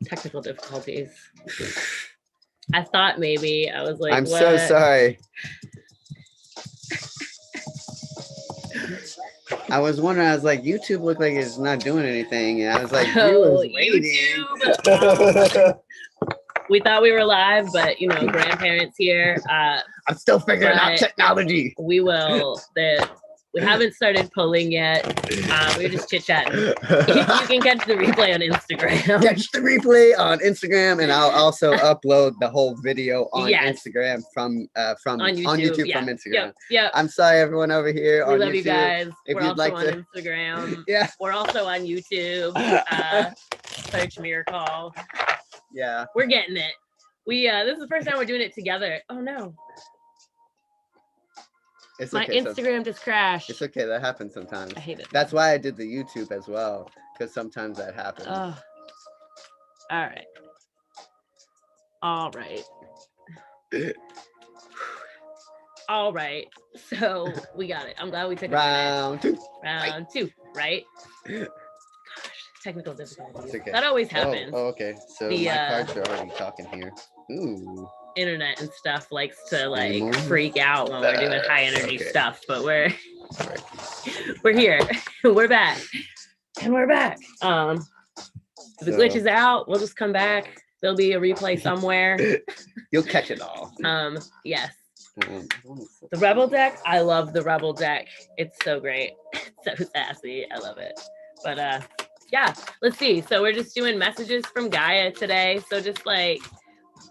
technical difficulties. I thought maybe I was like, I'm what? so sorry. I was wondering, I was like, YouTube looked like it's not doing anything. And I was like, viewers waiting. We thought we were live, but you know, grandparents here. I'm still figuring out technology. We will. We haven't started polling yet. We're just chit-chatting. You can catch the replay on Instagram. Catch the replay on Instagram, and I'll also upload the whole video on Instagram from YouTube from Instagram. Yep. I'm sorry, everyone over here on YouTube. We love you guys. If we're you'd also like on Instagram. Yeah. We're also on YouTube. Search Miracle. Yeah. We're getting it. This is the first time we're doing it together. Oh no. It's My okay, Instagram just crashed. It's okay. That happens sometimes. I hate it. That's why I did the YouTube as well, because sometimes that happens. Oh. All right. All right. So we got it. I'm glad we took round two. Round two, right? Gosh, technical difficulties. Okay. That always happens. Oh, okay. So my cards are already talking here. Ooh. Internet and stuff likes to like freak out when we're doing high energy stuff, but we're here. We're back. And we're back. If the glitch is out, we'll just come back. There'll be a replay somewhere. You'll catch it all. Yes. The Rebel deck, I love the Rebel deck. It's so great. It's so sassy. I love it. But yeah, let's see. So we're just doing messages from Gaia today. So just like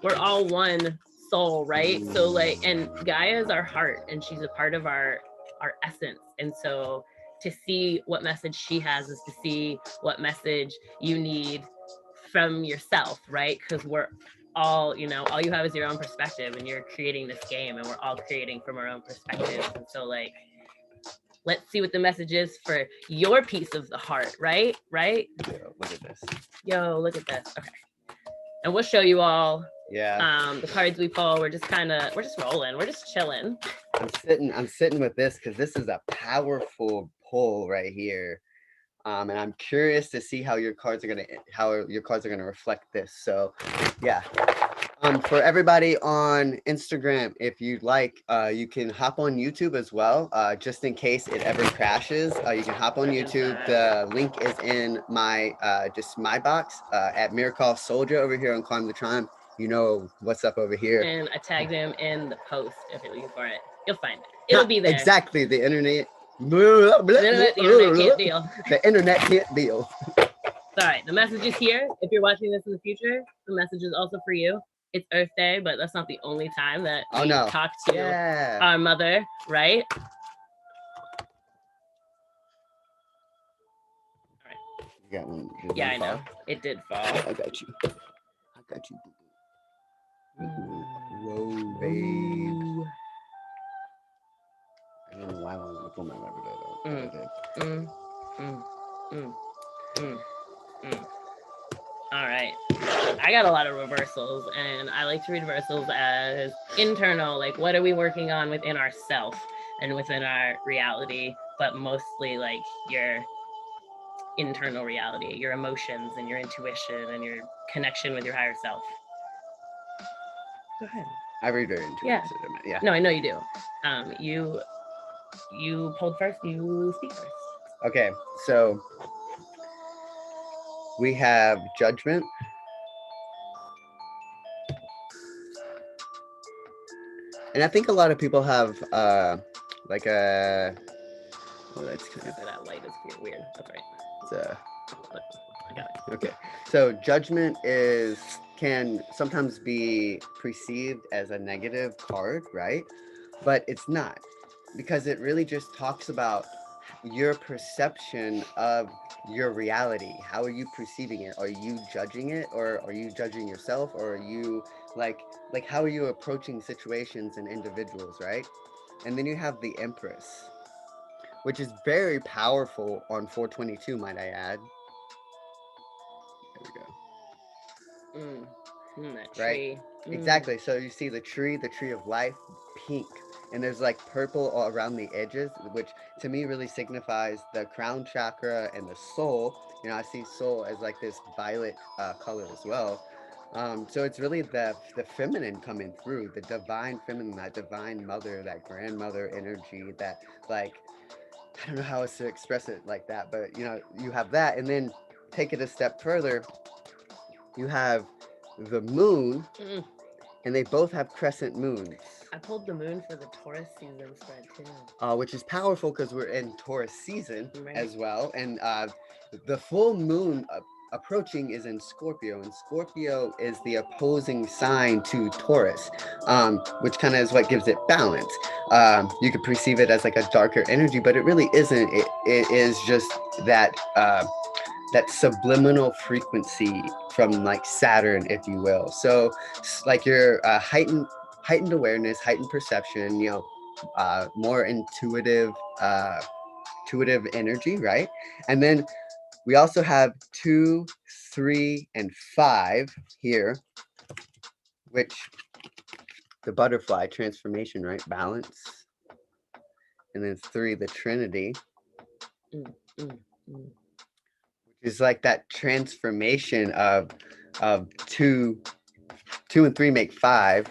we're all one soul, right? So like, and Gaia is our heart, and she's a part of our essence. And so to see what message she has is to see what message you need from yourself, right? Because we're all, you know, all you have is your own perspective, and you're creating this game, and we're all creating from our own perspectives. And so like, let's see what the message is for your piece of the heart, right? Yo, look at this. Yo, look at this. Okay. And we'll show you all the cards we pull. We're just rolling. We're just chilling. I'm sitting with this because this is a powerful pull right here. And I'm curious to see how your cards are gonna reflect this. So yeah. For everybody on Instagram, if you'd like, you can hop on YouTube as well, just in case it ever crashes. You can hop on YouTube. The link is in my my box at Miracle Souljah over here on Climb the Tribe. You know what's up over here. And I tagged him in the post if you're looking for it. You'll find it. It'll be there. Exactly. The internet. The internet can't deal. The internet can't deal. All right. The message is here. If you're watching this in the future, the message is also for you. It's Earth Day, but that's not the only time that we talk to our mother, right? All right. You got one. Yeah, I know. It did fall. I got you. Whoa, babe. I don't know why I want to pull my rubber though. All right. I got a lot of reversals, and I like to read reversals as internal, like what are we working on within ourself and within our reality, but mostly like your internal reality, your emotions and your intuition and your connection with your higher self. Go ahead. I read very intuitive. Yeah. No, I know you do. You pulled first, you speak first. Okay, so we have judgment. And I think a lot of people have like a that's kind of that light is weird. That's right. I got it. Okay. So judgment can sometimes be perceived as a negative card, right? But it's not, because it really just talks about your perception of your reality. How are you perceiving it? Are you judging it, or are you judging yourself, or are you like how are you approaching situations and individuals, right? And then you have the Empress, which is very powerful on 422, might I add. There we go. That right? tree. Exactly. So you see the tree of life, pink, and there's like purple all around the edges, which to me really signifies the crown chakra and the soul. You know, I see soul as like this violet color as well. So it's really the feminine coming through, the divine feminine, that divine mother, that grandmother energy, that like, I don't know how else to express it like that, but you know, you have that, and then take it a step further, you have the moon, Mm. and they both have crescent moons. I pulled the moon for the Taurus season spread too. Which is powerful because we're in Taurus season Right. as well. And the full moon approaching is in Scorpio, and Scorpio is the opposing sign to Taurus, which kind of is what gives it balance. You could perceive it as like a darker energy, but it really isn't. It is just that that subliminal frequency from like Saturn, if you will. So like your heightened awareness, heightened perception, you know, more intuitive energy, right? And then we also have 2, 3, and 5 here, which the butterfly transformation, right? Balance. And then 3, the Trinity. Which is like that transformation of 2 and 3 make 5.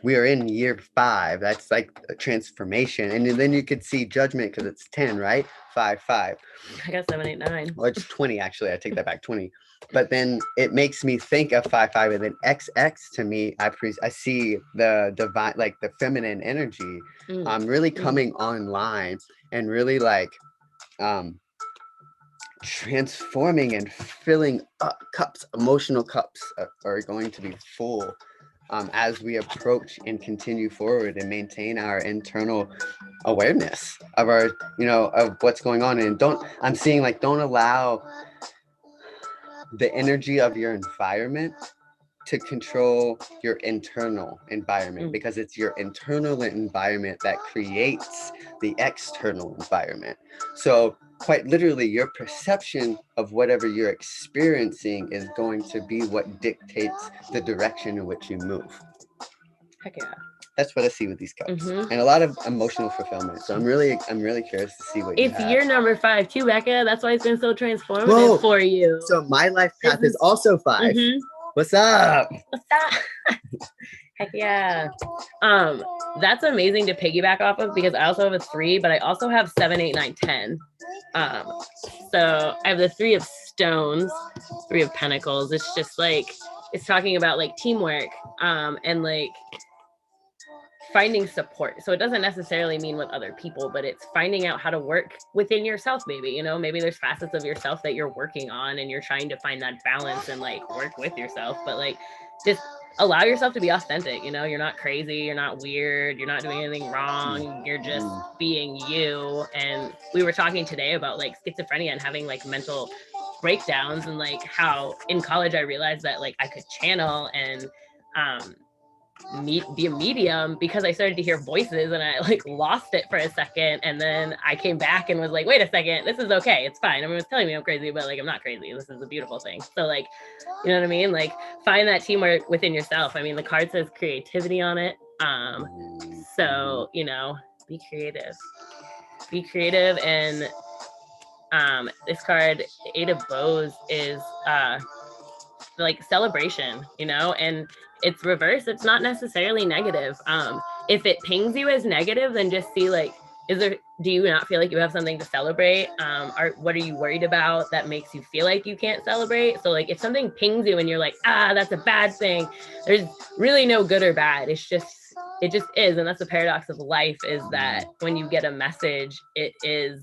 We are in year 5. That's like a transformation. And then you could see judgment because it's 10, right? 5, 5. I got 7, 8, 9. Well, it's 20, actually. I take that back, 20. But then it makes me think of 5, 5. And then XX to me, I see the divine, like the feminine energy really coming online and really like transforming and filling up cups. Emotional cups are going to be full as we approach and continue forward and maintain our internal awareness of our, you know, of what's going on. And I'm seeing like, don't allow the energy of your environment to control your internal environment, because it's your internal environment that creates the external environment. So quite literally, your perception of whatever you're experiencing is going to be what dictates the direction in which you move. Heck yeah. That's what I see with these cups, and a lot of emotional fulfillment. So I'm really curious to see what you have. It's year number 5 too, Becca. That's why it's been so transformative for you. So my life path is also 5. What's up? What's up? Heck yeah. That's amazing to piggyback off of, because I also have a 3, but I also have 7, 8, 9, 10. So I have the 3 of stones, 3 of pentacles. It's just like, it's talking about like teamwork, and like finding support. So it doesn't necessarily mean with other people, but it's finding out how to work within yourself. Maybe, you know, maybe there's facets of yourself that you're working on and you're trying to find that balance and like work with yourself, but like just allow yourself to be authentic. You know, you're not crazy, you're not weird, you're not doing anything wrong, you're just being you. And we were talking today about like schizophrenia and having like mental breakdowns, and like how in college I realized that like I could channel and be a medium because I started to hear voices, and I like lost it for a second, and then I came back and was like, wait a second, this is okay, it's fine. Everyone's telling me I'm crazy, but like I'm not crazy. This is a beautiful thing. So like, you know what I mean? Like find that teamwork within yourself. I mean, the card says creativity on it. So, you know, be creative. And this card, 8 of Bows, is like celebration, you know, and it's reverse. It's not necessarily negative. If it pings you as negative, then just see like, do you not feel like you have something to celebrate? What are you worried about that makes you feel like you can't celebrate? So like if something pings you and you're like, that's a bad thing, there's really no good or bad. It just is. And that's the paradox of life, is that when you get a message, it is,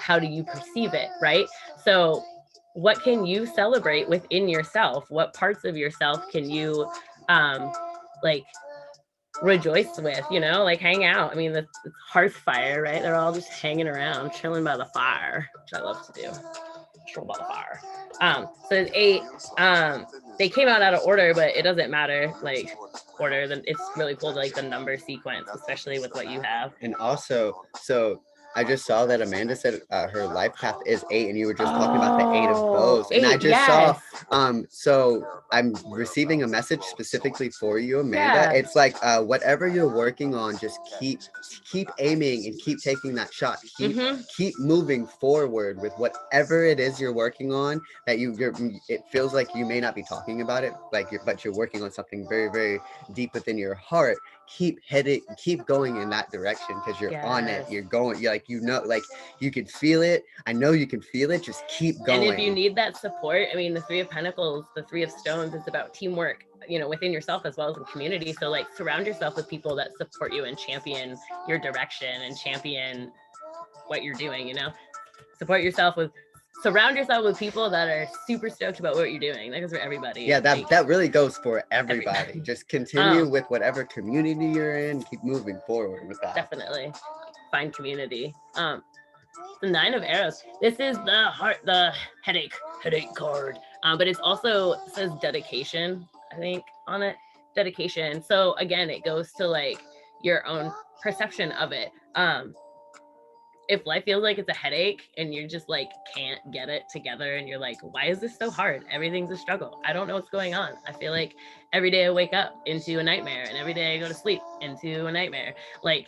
how do you perceive it, right? So what can you celebrate within yourself? What parts of yourself can you like rejoice with, you know, like hang out? I mean, it's hearth fire, right? They're all just hanging around, chilling by the fire, which I love to do. Chill by the fire. So there's 8. They came out of order, but it doesn't matter, like order. Then it's really cool to like the number sequence, especially with what you have. And also, so I just saw that Amanda said her life path is 8, and you were just talking about the 8 of Bows. And I just saw So I'm receiving a message specifically for you, Amanda. Yeah. It's like whatever you're working on, just keep aiming and keep taking that shot. Keep moving forward with whatever it is you're working on. That it feels like you may not be talking about it, but you're working on something very, very deep within your heart. Keep going in that direction, because you're on it. You're going. You're like, like you can feel it. I know you can feel it. Just keep going. And if you need that support, I mean, the Three of Pentacles, the Three of Stones is about teamwork, you know, within yourself as well as in community. So like surround yourself with people that support you and champion your direction and champion what you're doing, you know. Surround yourself with people that are super stoked about what you're doing. That goes for everybody. Yeah, that really goes for everybody. Just continue with whatever community you're in. Keep moving forward with that. Definitely. Find community. The Nine of Arrows. This is the headache card. But it's also says dedication, I think, on it. Dedication. So again, it goes to like your own perception of it. If life feels like it's a headache and you're just like can't get it together and you're like, why is this so hard? Everything's a struggle. I don't know what's going on. I feel like every day I wake up into a nightmare and every day I go to sleep into a nightmare. Like,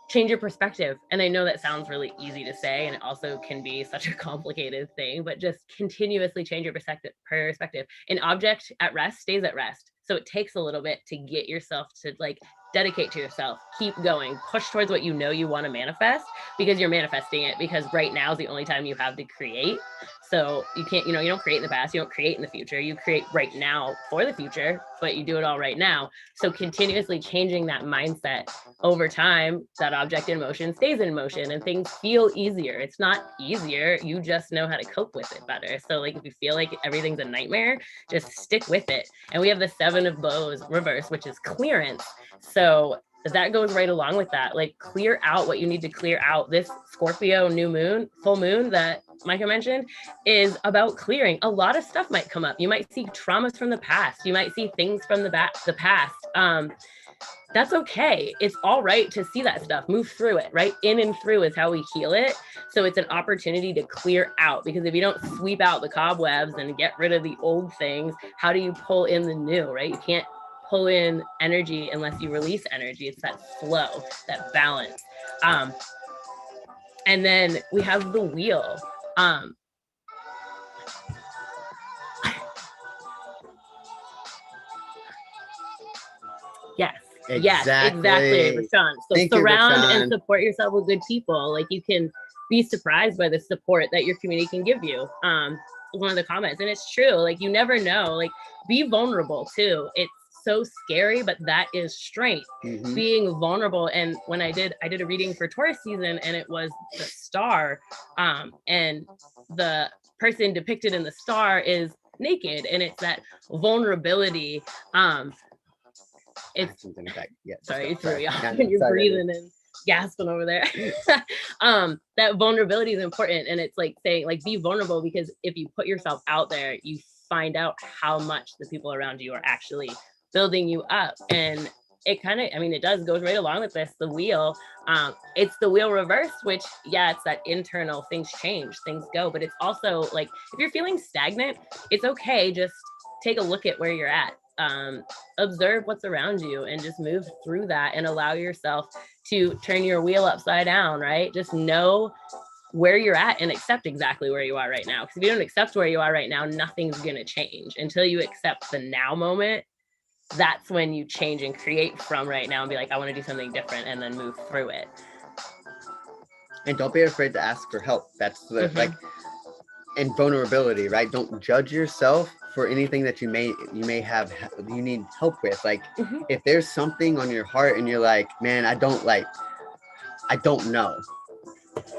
change your perspective. And I know that sounds really easy to say, and it also can be such a complicated thing, but just continuously change your perspective. An object at rest stays at rest. So it takes a little bit to get yourself to like dedicate to yourself, keep going, push towards what you know you want to manifest, because you're manifesting it, because right now is the only time you have to create. So you can't, you don't create in the past, you don't create in the future, you create right now for the future, but you do it all right now. So continuously changing that mindset over time, that object in motion stays in motion and things feel easier. It's not easier, you just know how to cope with it better. So like if you feel like everything's a nightmare, just stick with it. And we have the Seven of Bows reverse, which is clearance. So that goes right along with that. Like clear out what you need to clear out. This Scorpio new moon, full moon that Micah mentioned is about clearing. A lot of stuff might come up. You might see traumas from the past. You might see things from the past. That's okay. It's all right to see that stuff, move through it, right? In and through is how we heal it. So it's an opportunity to clear out, because if you don't sweep out the cobwebs and get rid of the old things, how do you pull in the new, right? You can't pull in energy unless you release energy. It's that flow, that balance. And then we have the wheel. Yes. Exactly. Yes, exactly, Rashawn. So Thank surround you, and support yourself with good people. Like you can be surprised by the support that your community can give you. One of the comments, and it's true. Like you never know. Like be vulnerable too. It's so scary, but that is strength. Being vulnerable. And when I did a reading for Taurus season, and it was the star, and the person depicted in the star is naked, and it's that vulnerability. It's sorry, you threw me off when you're breathing and gasping over there. That vulnerability is important, and it's like saying, like, be vulnerable, because if you put yourself out there, you find out how much the people around you are actually building you up. And it kind of, I mean, it does goes right along with this, the wheel. It's the wheel reverse, which, yeah, it's that internal, things change, things go, but it's also like, if you're feeling stagnant, it's okay, just take a look at where you're at. Observe what's around you and just move through that and allow yourself to turn your wheel upside down, right? Just know where you're at and accept exactly where you are right now. Because if you don't accept where you are right now, nothing's going to change until you accept the now moment. That's when you change and create from right now and be like, I want to do something different, and then move through it. And don't be afraid to ask for help. That's the, like, and vulnerability, right? Don't judge yourself for anything that you need help with. Like if there's something on your heart and you're like, man, I don't know,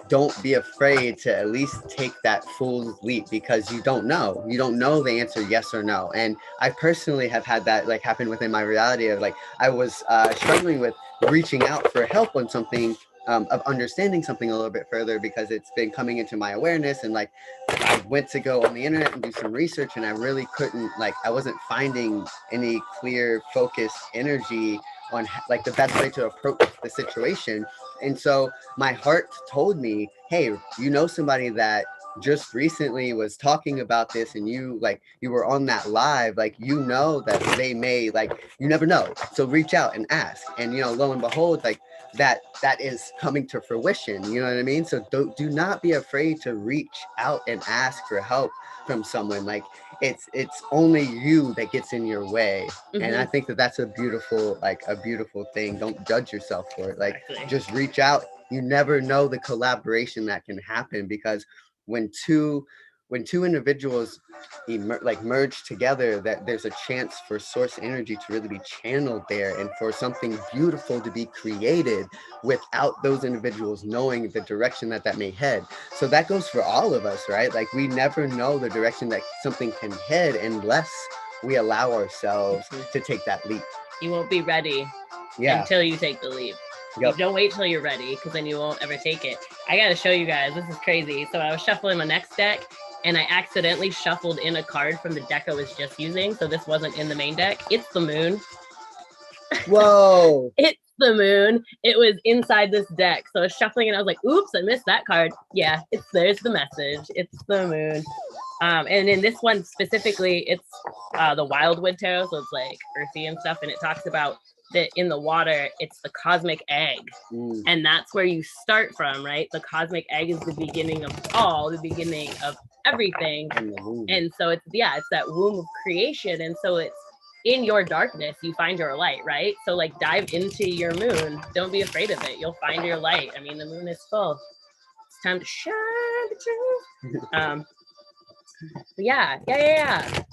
don't be afraid to at least take that full leap, because you don't know the answer, yes or no. And I personally have had that like happen within my reality of like, I was struggling with reaching out for help on something, of understanding something a little bit further, because it's been coming into my awareness, and like I went to go on the internet and do some research, and I really couldn't, like, I wasn't finding any clear focused energy on like the best way to approach the situation. And so my heart told me, hey, you know somebody that just recently was talking about this, and you were on that live, like, you know that they may, like, you never know, so reach out and ask, and lo and behold, like, that is coming to fruition. You know what I mean? So do not be afraid to reach out and ask for help from someone. Like, it's only you that gets in your way. And I think that that's a beautiful thing. Don't judge yourself for it. Like, just reach out. You never know the collaboration that can happen, because when two individuals merge together, that there's a chance for source energy to really be channeled there, and for something beautiful to be created without those individuals knowing the direction that may head. So that goes for all of us, right? Like, we never know the direction that something can head unless we allow ourselves to take that leap. You won't be ready until you take the leap. Yep. You don't wait till you're ready, because then you won't ever take it. I gotta show you guys, this is crazy. So I was shuffling my next deck, and I accidentally shuffled in a card from the deck I was just using. So this wasn't in the main deck. It's the moon. Whoa. It's the moon. It was inside this deck. So I was shuffling and I was like, oops, I missed that card. Yeah, there's the message. It's the moon. And in this one specifically, it's the Wildwood Tarot. So it's like earthy and stuff. And it talks about that in the water, it's the cosmic egg. And that's where you start from, right? The cosmic egg is the beginning of all, the beginning of everything. And so it's that womb of creation. And so it's in your darkness, you find your light, right? So like, dive into your moon. Don't be afraid of it. You'll find your light. I mean, the moon is full. It's time to shine the truth. Yeah.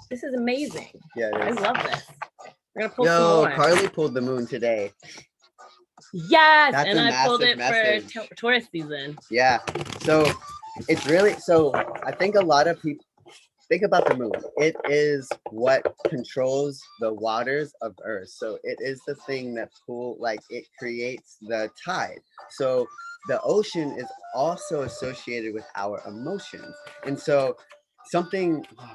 This is amazing. Yeah, I love this. We're gonna pull some more. Carly pulled the moon today. Yes, and I pulled it for Taurus season. Yeah. So it's really, I think a lot of people think about the moon. It is what controls the waters of Earth. So it is the thing that it creates the tide. So the ocean is also associated with our emotions. And so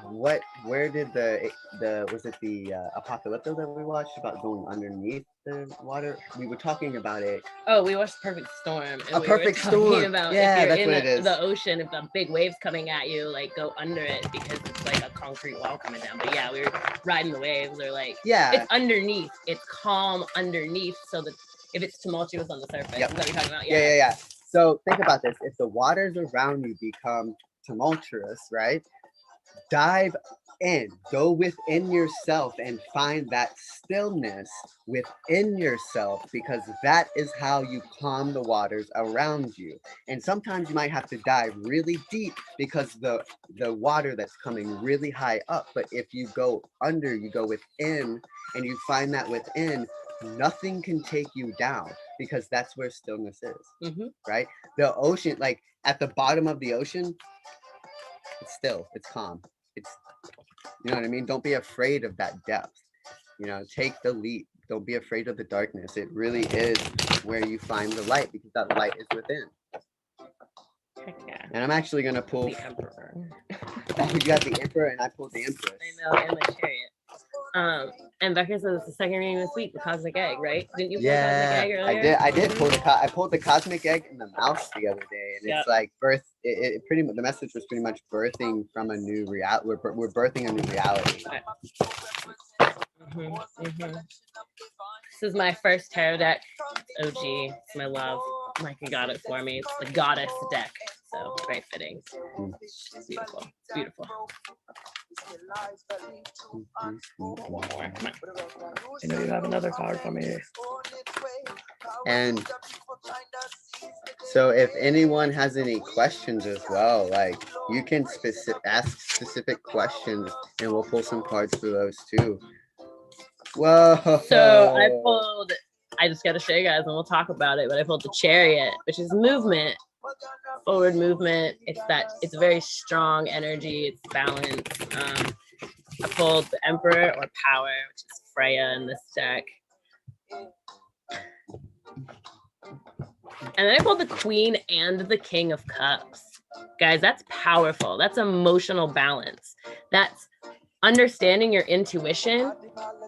where did was it the Apocalypto that we watched about going underneath the water? We were talking about it. Oh, we watched Perfect Storm. And Perfect Storm. About if you're in the ocean, if the big waves coming at you, like, go under it, because it's like a concrete wall coming down. But yeah, we were riding the waves. Or like, it's underneath. It's calm underneath, so that if it's tumultuous on the surface. Yep. Is that what you're talking about? Yeah. So think about this. If the waters around you become tumultuous, right? Dive in, go within yourself and find that stillness within yourself, because that is how you calm the waters around you. And sometimes you might have to dive really deep because the water that's coming really high up. But if you go under, you go within, and you find that within, nothing can take you down, because that's where stillness is. Right? The ocean, like at the bottom of the ocean, it's still, it's calm. It's, you know what I mean? Don't be afraid of that depth. Take the leap. Don't be afraid of the darkness. It really is where you find the light, because that light is within. Heck yeah. And I'm actually going to pull the Emperor. You got the Emperor, and I pulled the Empress. I know, and the Chariot. And Becker says it's the second reading this week, the Cosmic Egg, right? Didn't you pull the Cosmic Egg earlier? I did pull I pulled the Cosmic Egg and the Mouse the other day, and it's like birth. It pretty much, the message was pretty much birthing from a new reality. We're birthing a new reality. This is my first tarot deck. OG, it's my love. Micah got it for me. It's the Goddess deck, so very fitting. It's beautiful. Beautiful. One more. Come on. I know you have another card for me. And so if anyone has any questions as well, like, you can ask specific questions, and we'll pull some cards for those too. Whoa. So I just got to show you guys, and we'll talk about it, but I pulled the Chariot, which is movement, forward movement. It's very strong energy. It's balance. I pulled the Emperor, or Power, which is Freya in this deck. And then I pulled the Queen and the King of Cups. Guys, that's powerful. That's emotional balance. That's understanding your intuition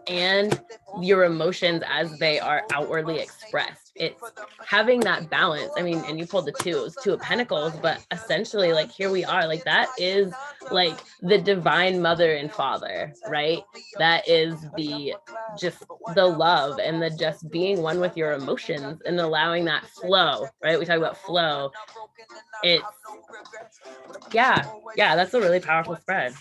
and your emotions as they are outwardly expressed. it's having that balance. I mean, and you pulled the two, it was Two of Pentacles, but essentially like here we are, like that is like the divine mother and father, right? That is the just the love and the just being one with your emotions and allowing that flow, right? We talk about flow. It's yeah, that's a really powerful spread.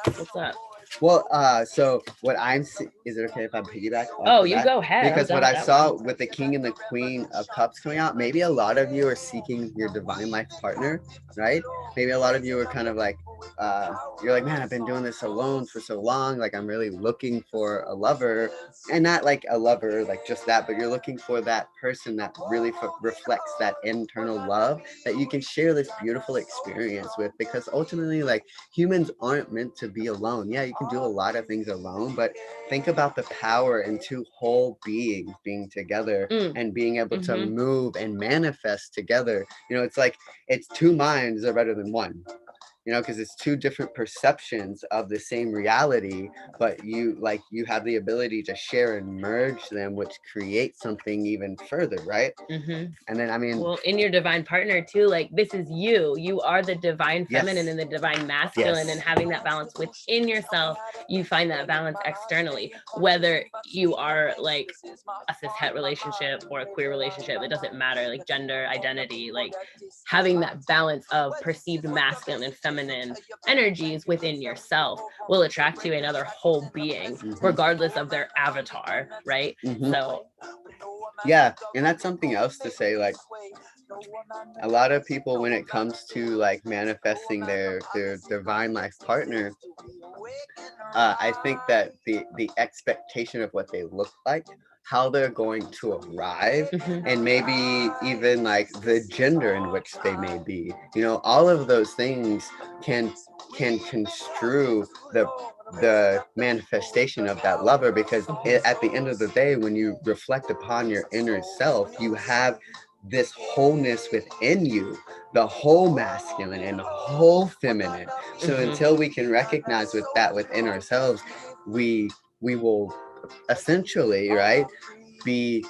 What's up? Well, so what is it okay if I piggyback off Oh, of you that? go ahead. Because what I saw with the King and the Queen of Cups coming out, maybe a lot of you are seeking your divine life partner, right? Maybe a lot of you are kind of like, you're like, man, I've been doing this alone for so long. Like, I'm really looking for a lover, and not like a lover, like just that, but you're looking for that person that really reflects that internal love that you can share this beautiful experience with. Because ultimately, like, humans aren't meant to be alone. Yeah, you can do a lot of things alone, but think about the power in two whole beings being together and being able to move and manifest together. You know, it's like it's two minds are better than one. You know, because it's two different perceptions of the same reality, but you have the ability to share and merge them, which creates something even further, right? And then, I mean, well, in your divine partner too, like this is you are the divine feminine and the divine masculine, and having that balance within yourself, you find that balance externally, whether you are like a cis-het relationship or a queer relationship, it doesn't matter, like gender identity, like having that balance of perceived masculine and feminine energies within yourself will attract you another whole being, regardless of their avatar, right? So yeah, and that's something else to say, like a lot of people, when it comes to like manifesting their divine life partner, I think that the expectation of what they look like, how they're going to arrive, and maybe even like the gender in which they may be, you know, all of those things can construe the manifestation of that lover. Because at the end of the day, when you reflect upon your inner self, you have this wholeness within you, the whole masculine and the whole feminine. So until we can recognize with that within ourselves, we will essentially, right, be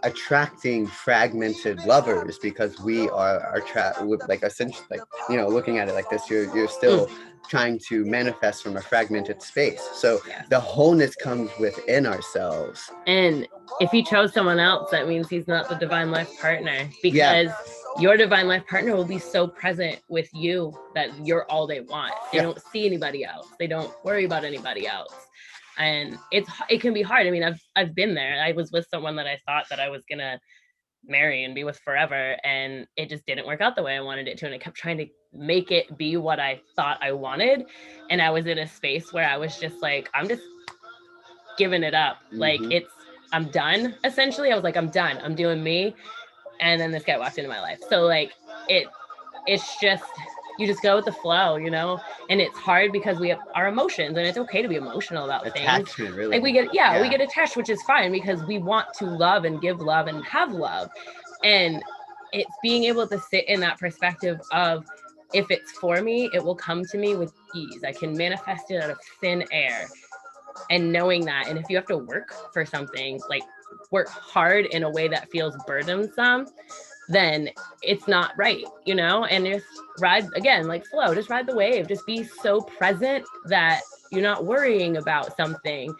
attracting fragmented lovers, because we are like essentially, like, you know, looking at it like this, you're still trying to manifest from a fragmented space. So the wholeness comes within ourselves. And if he chose someone else, that means he's not the divine life partner, because your divine life partner will be so present with you that you're all they want. They don't see anybody else. They don't worry about anybody else. And it can be hard. I mean, I've been there. I was with someone that I thought that I was gonna marry and be with forever, and it just didn't work out the way I wanted it to, and I kept trying to make it be what I thought I wanted, and I was in a space where I was just like, I'm just giving it up. Like I'm done. Essentially, I was like, I'm done. I'm doing me. And then this guy walked into my life. So like it's just, you just go with the flow, you know? And it's hard because we have our emotions, and it's okay to be emotional about attachment, things. really. Like we get attached, which is fine, because we want to love and give love and have love. And it's being able to sit in that perspective of, if it's for me, it will come to me with ease. I can manifest it out of thin air. And knowing that, and if you have to work for something, like work hard in a way that feels burdensome, then it's not right, you know? And just ride, again, like flow, just ride the wave. Just be so present that you're not worrying about something.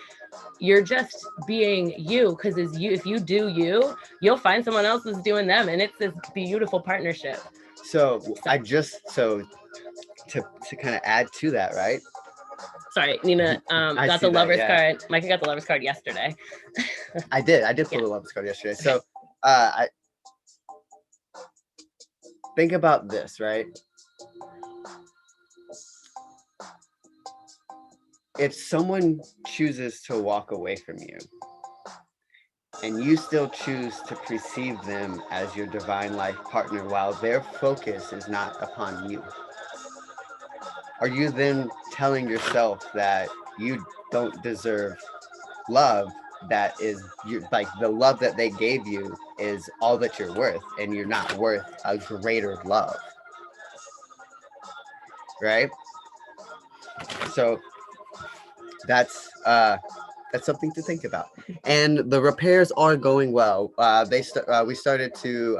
You're just being you, because if you do you, you'll find someone else who's doing them, and it's this beautiful partnership. So to kind of add to that, right? Sorry, Nina got the lover's card. Micah got the lover's card yesterday. I did pull the lover's card yesterday. So I think about this, right? If someone chooses to walk away from you, and you still choose to perceive them as your divine life partner while their focus is not upon you, are you then telling yourself that you don't deserve love, that is like the love that they gave you is all that you're worth, and you're not worth a greater love, right? So that's that's something to think about. And the repairs are going well. We started to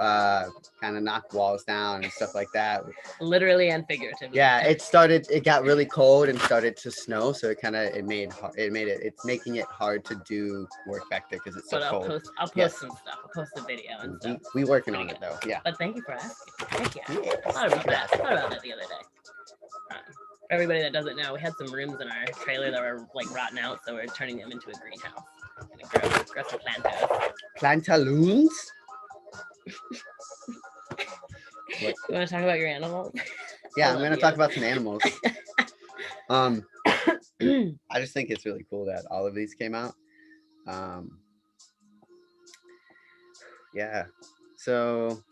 kind of knock walls down and stuff like that. Literally and figuratively. Yeah, it got really cold and started to snow, so it's making it hard to do work back there because it's so cold. I'll post some stuff. I'll post a video and stuff. We working on it though. Yeah. But thank you for asking. Heck yeah. Yeah. I thought about that the other day. For everybody that doesn't know, we had some rooms in our trailer that were like rotten out, so we're turning them into a greenhouse. Gonna grow some plantos. Plantaloons? You want to talk about your animals? Yeah, I'm gonna talk about some animals. I just think it's really cool that all of these came out. Yeah. So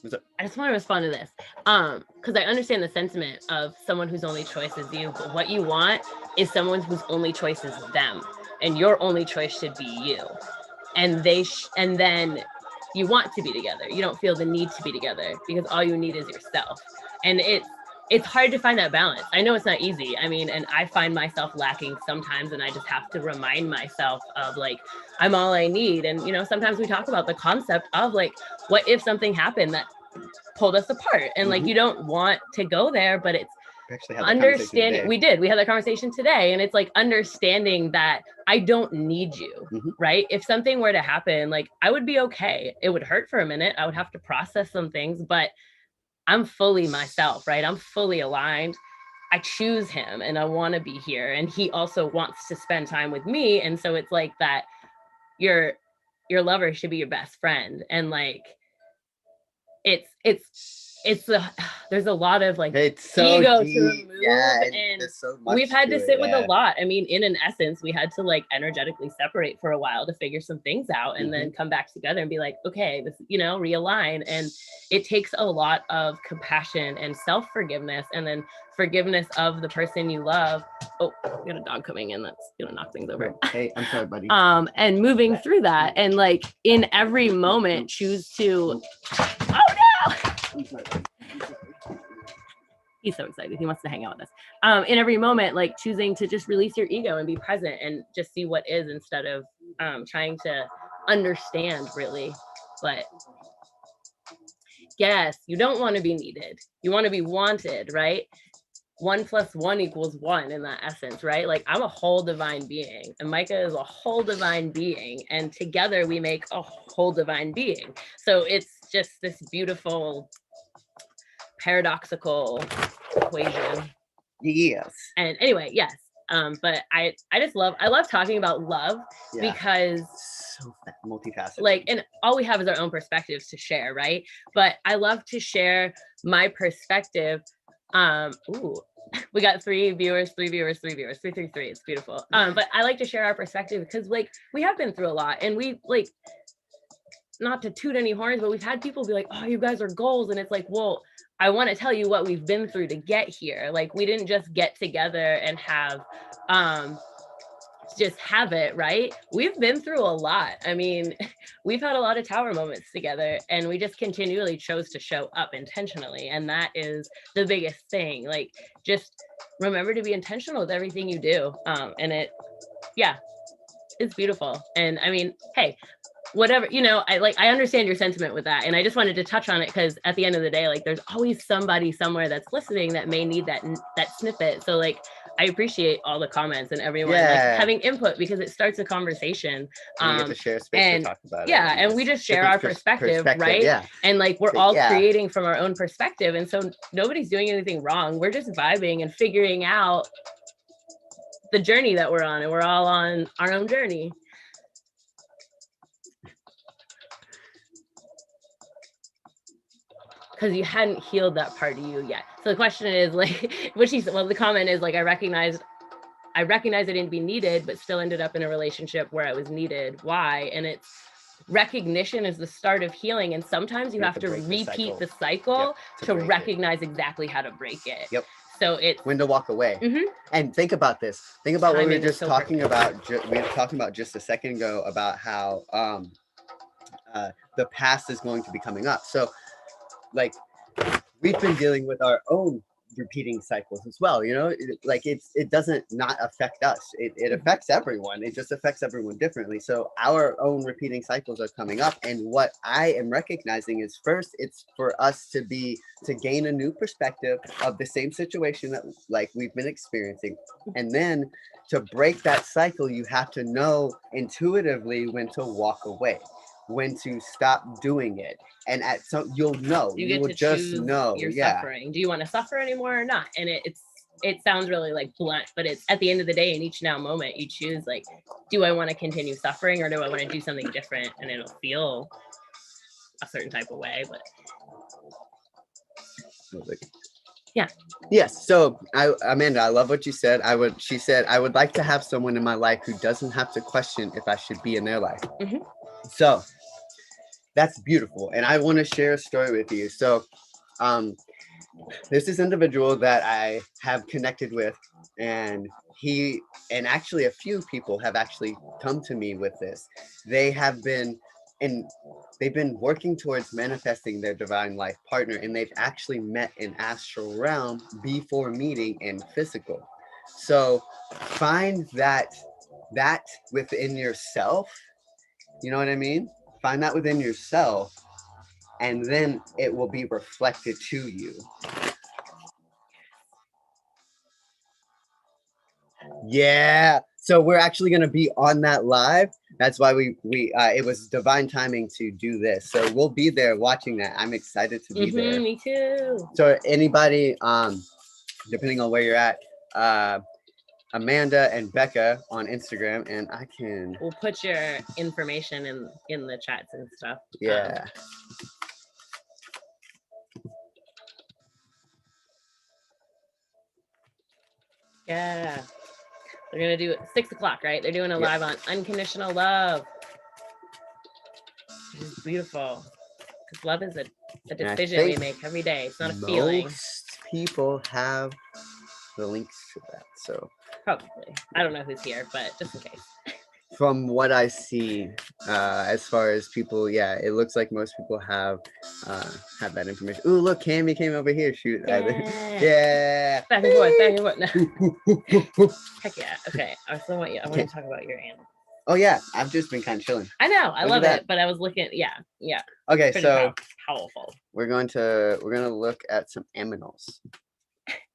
I just want to respond to this. Because I understand the sentiment of someone whose only choice is you, but what you want is someone whose only choice is them. And your only choice should be you. And and then you want to be together. You don't feel the need to be together because all you need is yourself. And it's hard to find that balance. I know it's not easy. I mean, and I find myself lacking sometimes, and I just have to remind myself of like, I'm all I need. And, you know, sometimes we talk about the concept of like, what if something happened that pulled us apart? And like, you don't want to go there, but it's understanding. We had that conversation today, and it's like understanding that I don't need you, right? If something were to happen, like I would be okay. It would hurt for a minute. I would have to process some things, but I'm fully myself, right? I'm fully aligned. I choose him and I want to be here. And he also wants to spend time with me. And so it's like that your lover should be your best friend. And like, there's a lot of like ego to remove, and so we've had to sit with a lot. I mean, in an essence, we had to like energetically separate for a while to figure some things out and then come back together and be like, okay, this, you know, realign. And it takes a lot of compassion and self-forgiveness, and then forgiveness of the person you love. Oh, we got a dog coming in that's gonna knock things over. Hey, I'm sorry, buddy. And moving through that, and like in every moment choose to, oh no! He's so excited. He wants to hang out with us. In every moment, like choosing to just release your ego and be present and just see what is, instead of trying to understand really. But yes, you don't want to be needed. You want to be wanted, right? 1 + 1 = 1 in that essence, right? Like I'm a whole divine being, and Micah is a whole divine being, and together we make a whole divine being. So it's just this beautiful paradoxical equation. Yes. And anyway, yes. But I love talking about love because so multifaceted. Like, and all we have is our own perspectives to share, right? But I love to share my perspective. We got 3 viewers, 3 viewers, 3 viewers, 333. It's beautiful. But I like to share our perspective because like we have been through a lot, and we like, not to toot any horns, but we've had people be like, oh, you guys are goals. And it's like, well, I want to tell you what we've been through to get here. Like we didn't just get together and have just have it, right? We've been through a lot. I mean, we've had a lot of tower moments together, and we just continually chose to show up intentionally. And that is the biggest thing. Like, just remember to be intentional with everything you do. And it's beautiful. And I mean, hey, whatever, you know, I understand your sentiment with that. And I just wanted to touch on it because at the end of the day, like there's always somebody somewhere that's listening that may need that snippet. So like, I appreciate all the comments and everyone like having input, because it starts a conversation. You get to share space to talk about it. And we just share our perspective, right? Yeah. And like we're all creating from our own perspective. And so nobody's doing anything wrong. We're just vibing and figuring out the journey that we're on, and we're all on our own journey. Because you hadn't healed that part of you yet. So the question is like, the comment is like, I recognized I didn't be needed, but still ended up in a relationship where I was needed. Why? And it's recognition is the start of healing. And sometimes you have to repeat the cycle to recognize exactly how to break it. Yep. So it's when to walk away. And think about this. Think about what we were just talking about. We were talking about just a second ago about how the past is going to be coming up. So like we've been dealing with our own repeating cycles as well, you know, like it doesn't not affect us, it affects everyone, it just affects everyone differently. So our own repeating cycles are coming up, and what I am recognizing is, first, it's for us to gain a new perspective of the same situation that like we've been experiencing, and then to break that cycle you have to know intuitively when to walk away, when to stop doing it. And at some, you'll know, You you get will to just choose know. your Yeah. suffering. Do you want to suffer anymore or not? And it sounds really like blunt, but it's at the end of the day, in each now moment, you choose, like, do I want to continue suffering, or do I want to do something different? And it'll feel a certain type of way, but yeah. Yes. So Amanda, I love what you said. She said, I would like to have someone in my life who doesn't have to question if I should be in their life. Mhm. So that's beautiful. And I want to share a story with you. So there's this individual that I have connected with, and actually a few people have actually come to me with this. They've been working towards manifesting their divine life partner, and they've actually met in astral realm before meeting in physical. So find that within yourself, you know what I mean? Find that within yourself, and then it will be reflected to you. Yeah. So we're actually going to be on that live. That's why we it was divine timing to do this. So we'll be there watching that. I'm excited to be there. Me too. So anybody, depending on where you're at, Amanda and Becca on Instagram, and we'll put your information in the chats and stuff. Yeah. Yeah. They're going to do it 6 o'clock, right? They're doing a live on unconditional love. Which is beautiful. Because love is a decision we make every day. It's not a feeling. Most people have the links to that. So probably. I don't know who's here, but just in case. From what I see, as far as people, yeah, it looks like most people have that information. Ooh, look, Cammy came over here. Shoot. Yeah. Back and forth, back and forth. No. Heck yeah. Okay. I want to talk about your animal. Oh yeah, I've just been kind of chilling. I know, I love it, but I was looking. Yeah. Okay, so powerful. We're gonna look at some aminals.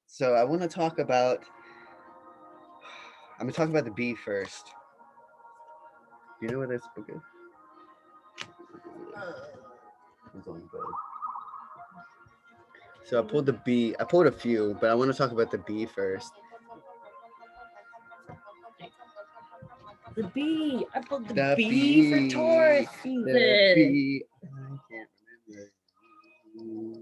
So I want to talk about. I'm gonna talk about the bee first. You know what this book is? So I pulled the bee. I pulled a few, but I want to talk about the bee first. The bee. I pulled the bee for Taurus season. The bee. I can't remember.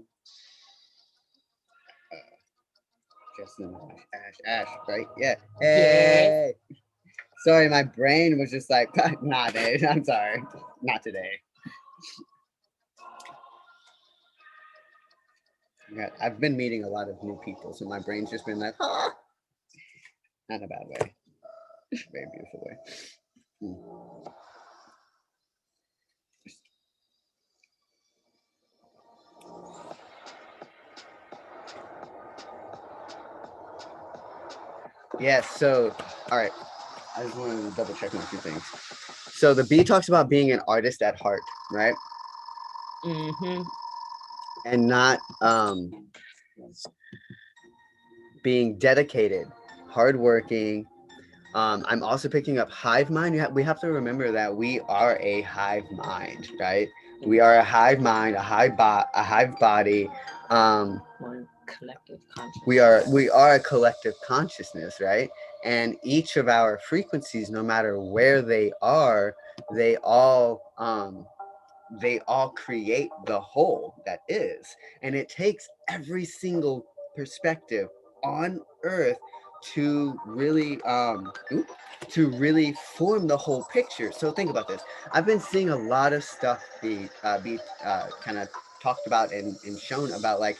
Justin, Ash, right? Yeah. Hey. Yes. Sorry, my brain was just like, nah, Dave. I'm sorry. Not today. Yeah, I've been meeting a lot of new people, so my brain's just been like, not in a bad way. Very beautiful way. Yes, so, all right. I just wanted to double check on a few things. So the bee talks about being an artist at heart, right? Mm-hmm. And not being dedicated, hardworking. I'm also picking up hive mind. We have to remember that we are a hive mind, right? We are a hive mind, a hive body. One collective consciousness. We are a collective consciousness, right? And each of our frequencies, no matter where they are, they all create the whole that is. And it takes every single perspective on Earth to really form the whole picture. So think about this. I've been seeing a lot of stuff be kind of talked about and shown about, like,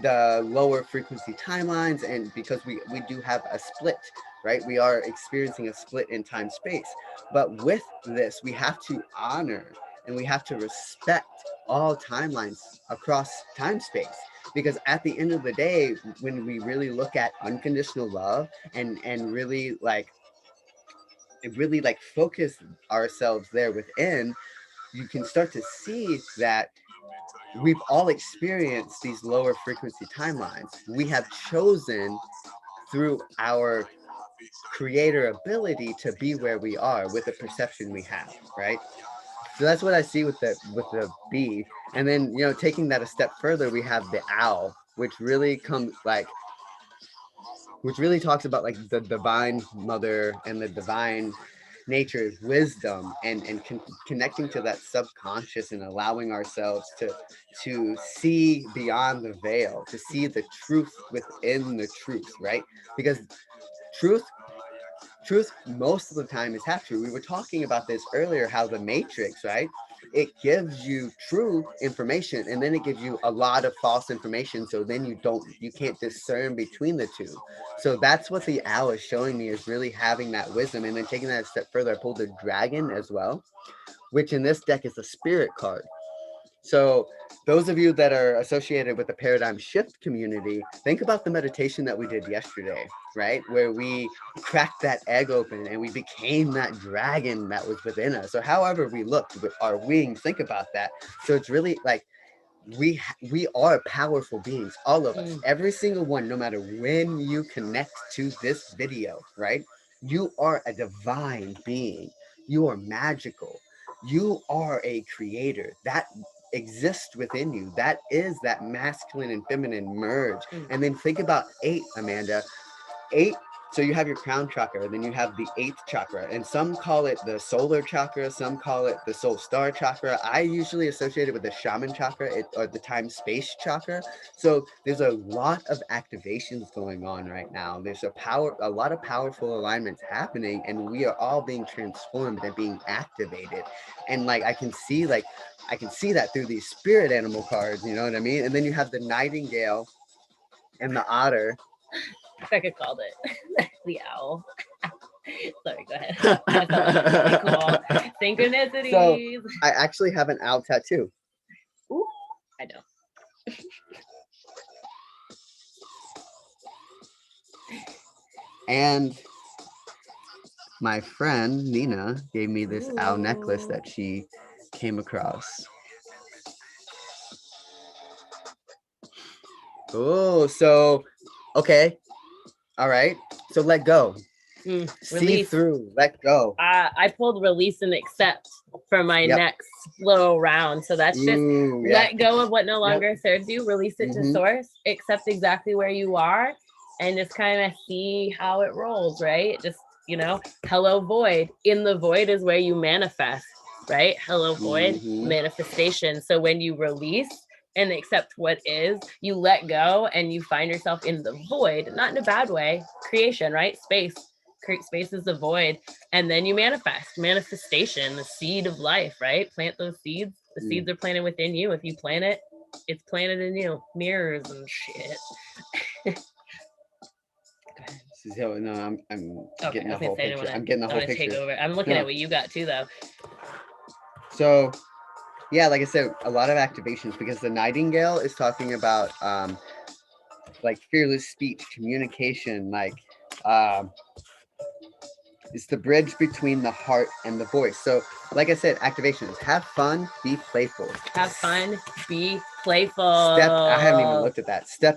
the lower frequency timelines, and because we do have a split, right? We are experiencing a split in time space. But with this, we have to honor and we have to respect all timelines across time space. Because at the end of the day, when we really look at unconditional love and really focus ourselves there within, you can start to see that we've all experienced these lower frequency timelines. We have chosen through our creator ability to be where we are with the perception we have, right? So that's what I see with the bee. And then, you know, taking that a step further, we have the owl, which really talks about like the divine mother and the divine nature's wisdom, and connecting to that subconscious and allowing ourselves to see beyond the veil, to see the truth within the truth, right? Because truth most of the time is half true. We were talking about this earlier, how the matrix, right, it gives you true information and then it gives you a lot of false information, so then you can't discern between the two. So that's what the owl is showing me, is really having that wisdom. And then taking that a step further, I pulled the dragon as well, which in this deck is a spirit card. So those of you that are associated with the paradigm shift community, think about the meditation that we did yesterday, right? Where we cracked that egg open and we became that dragon that was within us. So however we looked with our wings, think about that. So it's really like we are powerful beings, all of us, every single one, no matter when you connect to this video, right? You are a divine being. You are magical. You are a creator that exists within you. That is that masculine and feminine merge. And then think about 8, Amanda. 8, so you have your crown chakra, then you have the 8th chakra, and some call it the solar chakra, some call it the soul star chakra. I usually associate it with the shaman chakra, or the time space chakra. So there's a lot of activations going on right now. There's a lot of powerful alignments happening, and we are all being transformed and being activated. And like I can see that through these spirit animal cards, you know what I mean? And then you have the nightingale and the otter. I could called it the owl. Sorry, go ahead. I thought that was really cool. Synchronicities. So I actually have an owl tattoo. Ooh, I don't. And my friend Nina gave me this owl necklace that she came across. Oh, so okay. All right. So let go. See through, let go. I pulled release and accept for my next little round. So that's just let go of what no longer serves you, release it to source, accept exactly where you are, and just kind of see how it rolls, right? Just, you know, hello void. In the void is where you manifest, right? Hello void, manifestation. So when you release and accept what is, you let go and you find yourself in the void, not in a bad way, creation, right? Space. Create space is the void, and then you manifestation, the seed of life, right? Plant those seeds. The seeds are planted within you. If you plant it, it's planted in you. Mirrors and shit. So no, I'm getting the whole picture. I'm getting the whole picture. Take over. I'm looking at what you got too, though. So yeah, like I said, a lot of activations, because the nightingale is talking about like fearless speech, communication, like it's the bridge between the heart and the voice. So like I said, activations: have fun, be playful. Have fun, be playful. I haven't even looked at that. Step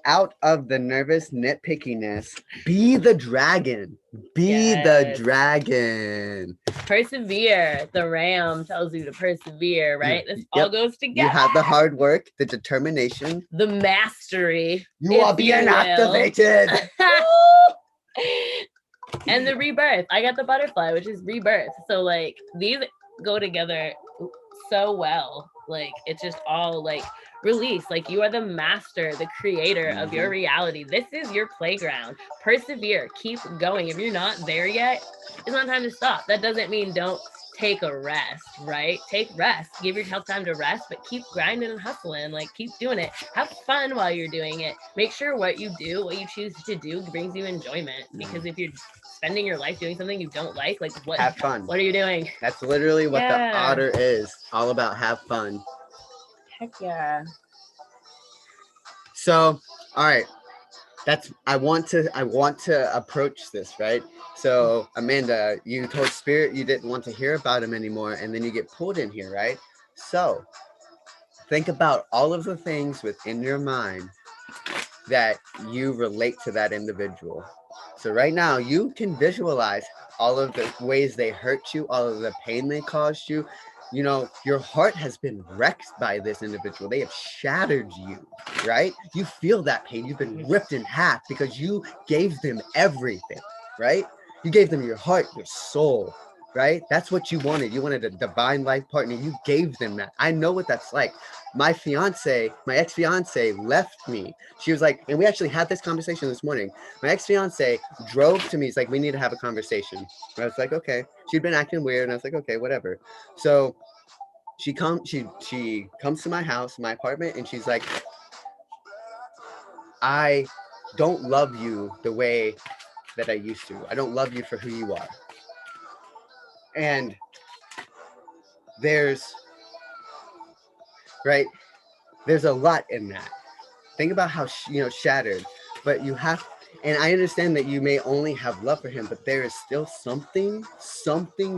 out of the nervous nitpickiness. Be the dragon. Be the dragon. Persevere. The ram tells you to persevere, right? This all goes together. You have the hard work, the determination, the mastery. You are being activated. And the rebirth. I got the butterfly, which is rebirth. So like these go together so well. Like it's just all like release. Like you are the master, the creator of your reality. This is your playground. Persevere. Keep going. If you're not there yet, it's not time to stop. That doesn't mean don't take a rest, right? Take rest. Give yourself time to rest, but keep grinding and hustling. Like keep doing it. Have fun while you're doing it. Make sure what you do, what you choose to do, brings you enjoyment. Because if you're spending your life doing something you don't like what? Have fun. What are you doing? That's literally what the otter is. All about have fun. Heck yeah. So, all right. I want to approach this, right? So, Amanda, you told Spirit you didn't want to hear about him anymore, and then you get pulled in here, right? So, think about all of the things within your mind that you relate to that individual. So right now you can visualize all of the ways they hurt you, all of the pain they caused you. You know, your heart has been wrecked by this individual. They have shattered you, right? You feel that pain. You've been ripped in half because you gave them everything, right? You gave them your heart, your soul, right? That's what you wanted. You wanted a divine life partner. You gave them that. I know what that's like. My ex-fiance left me. She was like, and we actually had this conversation this morning. My ex-fiance drove to me. He's like, we need to have a conversation. And I was like, okay. She'd been acting weird, and I was like, okay, whatever. So she comes to my house, my apartment, and she's like, I don't love you the way that I used to. I don't love you for who you are. And there's a lot in that. Think about how shattered, but you have, and I understand that you may only have love for him, but there is still something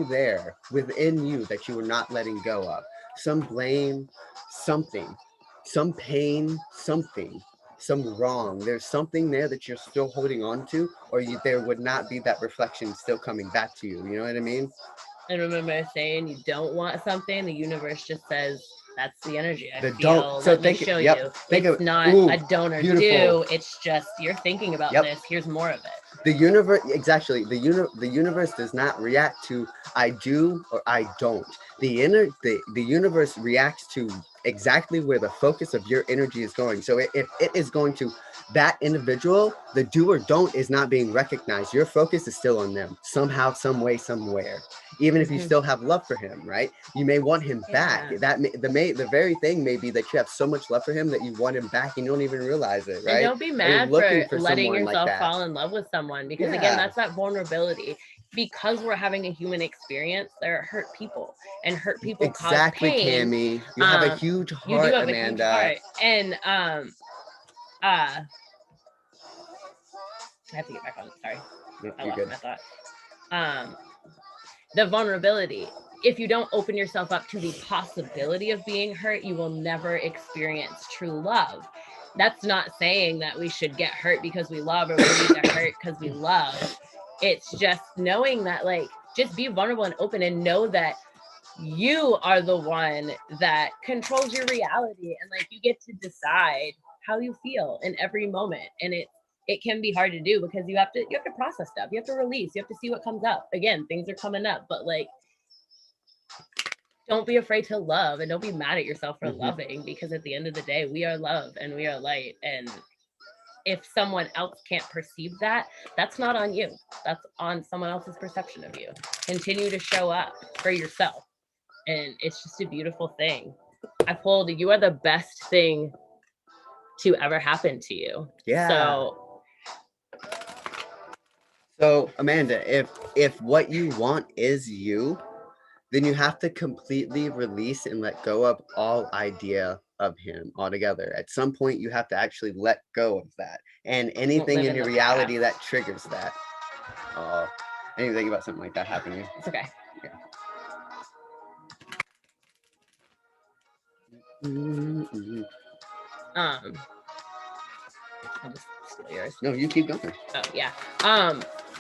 there within you that you are not letting go of. Some blame, something, some pain, something, some wrong. There's something there that you're still holding on to, or there would not be that reflection still coming back to you. You know what I mean? And remember saying you don't want something, the universe just says, that's the energy I The feel. don't. So Let me think, show yep, you. think It's of, not ooh, a don't or beautiful. do. It's just you're thinking about Yep. this. Here's more of it. The universe, exactly. The universe does not react to I do or I don't. The universe reacts to exactly where the focus of your energy is going. So if it is going to that individual, the do or don't is not being recognized. Your focus is still on them somehow, some way, somewhere. Even if you still have love for him, right? You may want him back. The very thing may be that you have so much love for him that you want him back and you don't even realize it, right? And don't be mad for letting yourself like fall in love with someone, because again, that's that vulnerability. Because we're having a human experience, there are hurt people, and hurt people cause pain. Cammie. You have a huge heart, you do have Amanda. A huge heart. And I have to get back on it. Sorry, I lost my thought. The vulnerability. If you don't open yourself up to the possibility of being hurt, you will never experience true love. That's not saying that we should get hurt because we love, or we need to hurt because we love. It's just knowing that, like, just be vulnerable and open, and know that you are the one that controls your reality, and like you get to decide how you feel in every moment. And it can be hard to do because you have to process stuff, you have to release, you have to see what comes up. Again, things are coming up, but like, don't be afraid to love, and don't be mad at yourself for loving, because at the end of the day, we are love and we are light. And if someone else can't perceive that, that's not on you, that's on someone else's perception of you. Continue to show up for yourself, and it's just a beautiful thing. I pulled, you are the best thing to ever happen to you. Yeah. So Amanda, if what you want is you, then you have to completely release and let go of all idea of him altogether. At some point, you have to actually let go of that, and anything in your reality that triggers that. I didn't think about something like that happening. It's okay. Yeah. Mm-hmm. I'll just steal yours. No, you keep going. Oh yeah.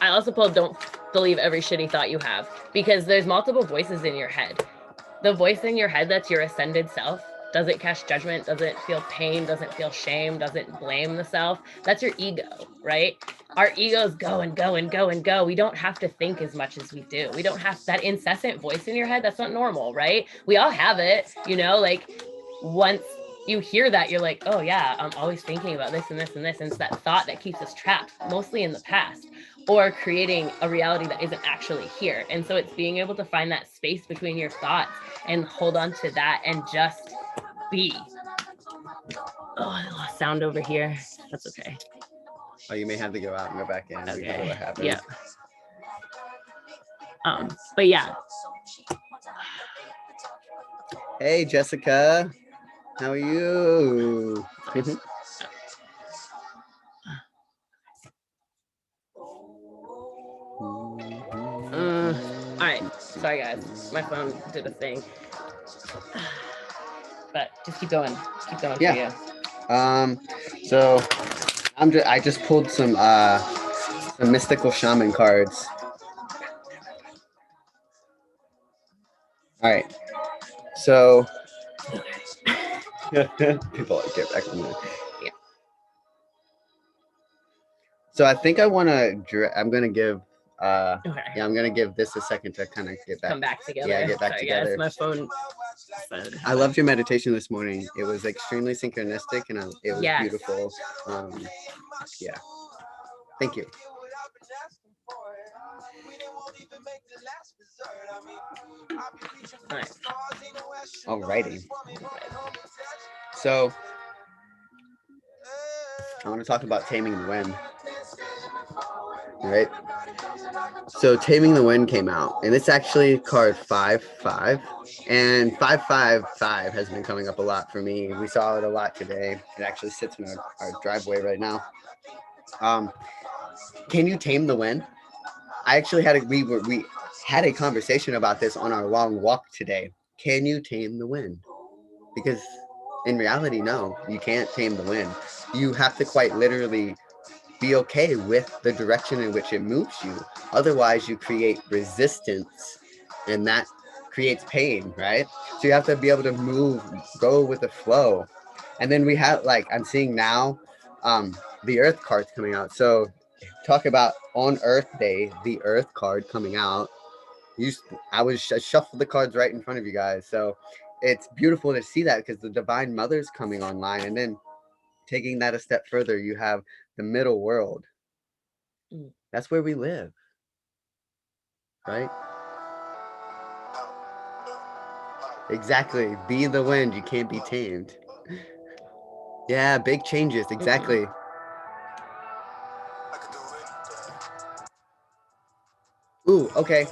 I also pulled don't believe every shitty thought you have, because there's multiple voices in your head. The voice in your head that's your ascended self doesn't cast judgment, doesn't feel pain, doesn't feel shame, doesn't blame the self. That's your ego, right? Our egos go and go and go and go. We don't have to think as much as we do. We don't have that incessant voice in your head. That's not normal, right? We all have it, you know, like once you hear that, you're like, oh yeah, I'm always thinking about this and this and this. And it's that thought that keeps us trapped, mostly in the past, or creating a reality that isn't actually here. And so it's being able to find that space between your thoughts and hold on to that and just be. Oh, I lost sound over here. That's okay. Oh, you may have to go out and go back in. Okay. What happened. Yeah. But yeah. Hey, Jessica. How are you? Sorry guys, my phone did a thing. But just keep going. Keep going for you. So I just pulled some mystical shaman cards. All right. So people get back on that. Yeah. So I think I'm gonna give Okay. yeah, I'm gonna give this a second to kind of get back. Come back together. Yeah, get back Sorry, together. Guys, my phone. I loved your meditation this morning. It was extremely synchronistic and it was beautiful. Yeah. Thank you. Alrighty. So I want to talk about taming the wind. Right. So Taming the Wind came out, and it's actually card 5/5, and 5/5/5 has been coming up a lot for me. We saw it a lot today. It actually sits in our driveway right now. Can you tame the wind? I actually we had a conversation about this on our long walk today. Can you tame the wind? Because in reality, no, you can't tame the wind. You have to quite literally be okay with the direction in which it moves you. Otherwise, you create resistance, and that creates pain, right? So you have to be able to move, go with the flow. And then we have, like, I'm seeing now, the Earth card's coming out. So talk about on Earth Day, the Earth card coming out. I shuffled the cards right in front of you guys. So it's beautiful to see that because the Divine Mother's coming online. And then taking that a step further, you have the middle world. That's where we live, right? Exactly. Be the wind. You can't be tamed. Yeah, big changes. Exactly. Ooh, okay.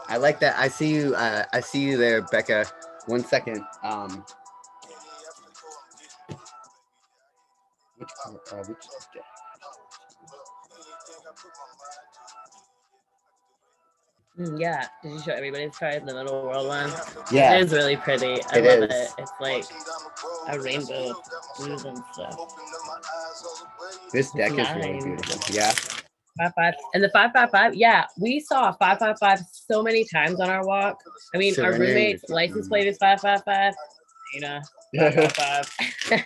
I like that. I see you. I see you there, Becca. 1 second. Which Yeah. Did you show everybody's card, the middle world one? Yeah. It is really pretty. I love it. It's like a rainbow of blues and stuff. This deck is really beautiful. Yeah. 5/5 and the 5/5/5. Yeah, we saw 5/5/5 so many times on our walk. I mean, our roommate's license plate is 5/5/5. You know, 5/5/5. Everywhere.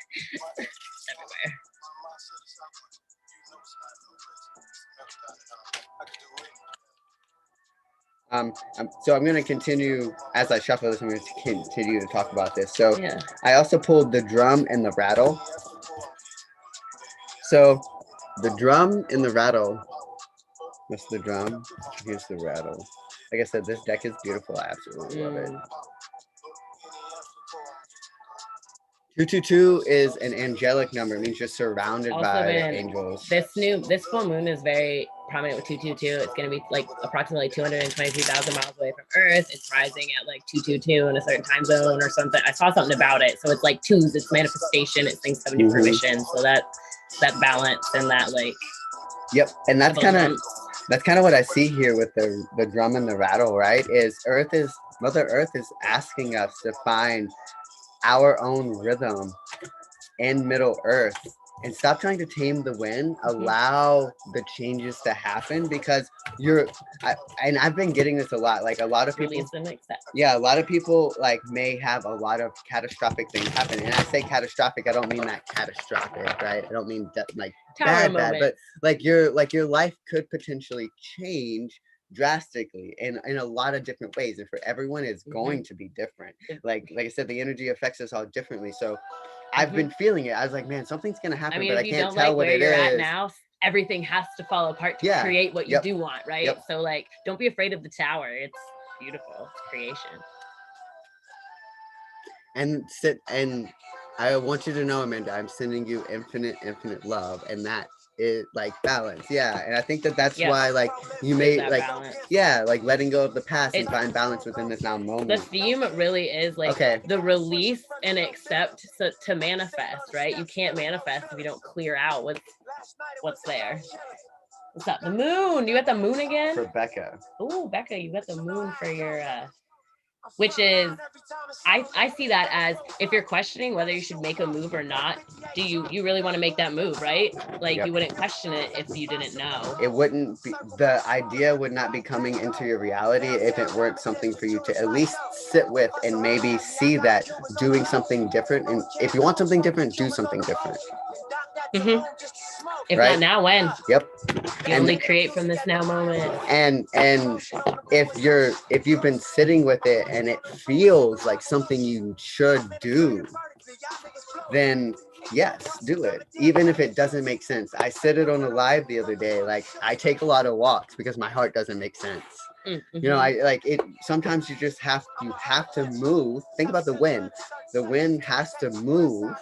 So I'm going to continue as I shuffle this. I'm going to continue to talk about this. So I also pulled the drum and the rattle. So the drum and the rattle. That's the drum. Here's the rattle. Like I said, this deck is beautiful. I absolutely love it. 222 is an angelic number. It means you're surrounded by angels. This full moon is very prominent with 222. It's going to be like approximately 223,000 miles away from Earth. It's rising at like 222 in a certain time zone or something. I saw something about it. So it's like twos. It's manifestation. It's things coming to fruition. So that balance and that like. Yep, and that's kind of what I see here with the drum and the rattle. Right? Mother Earth is asking us to find our own rhythm in Middle Earth and stop trying to tame the wind. Allow the changes to happen because and I've been getting this a lot. Like a lot of people, a lot of people like may have a lot of catastrophic things happen. And I say catastrophic, I don't mean that catastrophic, right? I don't mean that like bad, but like your life could potentially change drastically in a lot of different ways, and for everyone it's going to be different. Like I said, the energy affects us all differently. So I've been feeling it. I was like, man, something's gonna happen, but I can't tell what it is. Where you're at now, everything has to fall apart to create what you do want, right? So like, don't be afraid of the tower. It's beautiful. It's creation. And I want you to know, Amanda, I'm sending you infinite love, and that is like balance. Yeah, and I think that's why like you may like balance. Like letting go of the past and find balance within this now moment. The theme really is like the release and accept to manifest, right? You can't manifest if you don't clear out what's there. What's up? The moon. You got the moon again? For Becca. Oh, Becca, you got the moon for your which is I see that as if you're questioning whether you should make a move or not, do you really want to make that move, right? Like you wouldn't question it if you didn't know. It wouldn't be, the idea would not be coming into your reality if it weren't something for you to at least sit with and maybe see that doing something different. And if you want something different, do something different. If not now, when? Yep. You only create from this now moment. And if you've been sitting with it and it feels like something you should do, then yes, do it. Even if it doesn't make sense. I said it on a live the other day. Like I take a lot of walks because my heart doesn't make sense. You know, I like it. Sometimes you just have to move. Think about the wind. The wind has to move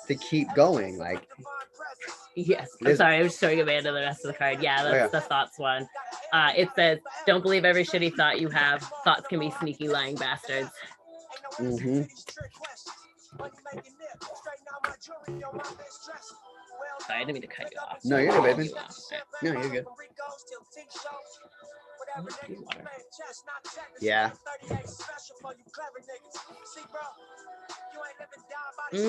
to keep going. Like, yes. I'm sorry, I was showing Amanda the rest of the card. Yeah, that's the thoughts one. It says, don't believe every shitty thought you have. Thoughts can be sneaky, lying bastards. Sorry, I didn't mean to cut you off. No, you're good, baby. No, you're good. Yeah. There